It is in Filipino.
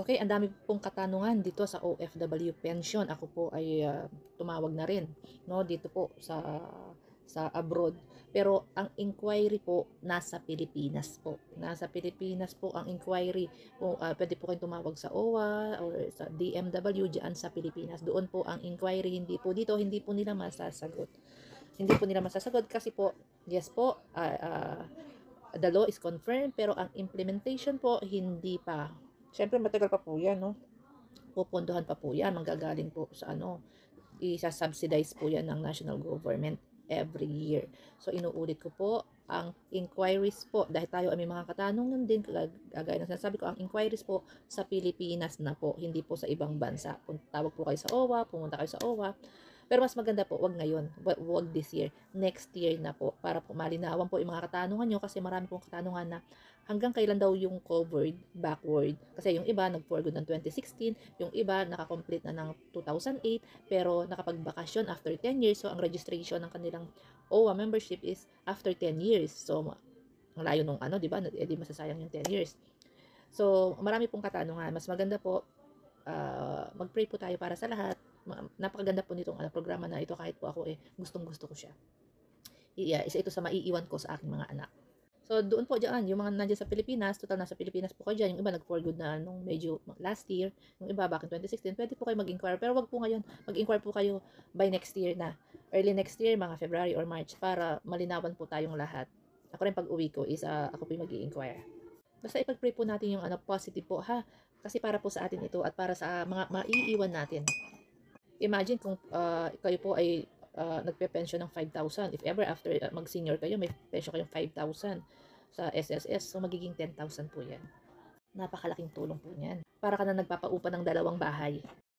Okay, ang dami pong katanungan dito sa OFW pension. Ako po ay tumawag na rin, no, dito po sa abroad. Pero ang inquiry po nasa Pilipinas po. Nasa Pilipinas po ang inquiry. Po, pwede po kayong tumawag sa OWA or sa DMW diyan sa Pilipinas. Doon po ang inquiry, hindi po dito, hindi po nila masasagot. Hindi po nila masasagot kasi po, yes po, the law is confirmed pero ang implementation po hindi pa. Siyempre matagal pa po yan, no? Pupunduhan pa po yan, manggagaling po sa ano, isa-subsidize po yan ng national government every year. So inuulit ko po, ang inquiries po, dahil tayo ay may mga katanungan din, kagaya ng sinasabi ko, ang inquiries po sa Pilipinas na po, hindi po sa ibang bansa. Kung tawag po kayo sa OWA, pumunta kayo sa OWA, pero mas maganda po, wag ngayon, wag this year, next year na po, para po malinawan po yung mga katanungan nyo, kasi marami pong katanungan na hanggang kailan daw yung covered backward. Kasi yung iba nag-for good ng 2016, yung iba nakakomplete na ng 2008, pero nakapagbakasyon after 10 years, so ang registration ng kanilang OWA membership is after 10 years. So, ang layo nung ano, di ba? Di masasayang yung 10 years. So, marami pong katanungan. Mas maganda po, mag-pray po tayo para sa lahat. Napakaganda po nitong programa na ito, kahit po ako gustong-gusto ko siya. Isa ito sa maiiwan ko sa aking mga anak. So, doon po dyan, yung mga nandiyan sa Pilipinas, total nasa Pilipinas po kayo dyan, yung iba nag-for good na nung medyo last year, yung iba back in 2016, pwede po kayo mag-inquire, pero wag po ngayon, mag-inquire po kayo by next year na, early next year, mga February or March, para malinawan po tayong lahat. Ako rin pag uwi ko is, ako po yung mag-i-inquire. Basta ipag-pray po natin yung positive po ha, kasi para po sa atin ito at para sa mga maiiwan natin. Imagine kung kayo po ay nagpe-pension ng 5,000. If ever after mag-senior kayo, may pension kayong 5,000 sa SSS. So, magiging 10,000 po yan. Napakalaking tulong po yan. Para ka na nagpapaupa ng 2 bahay.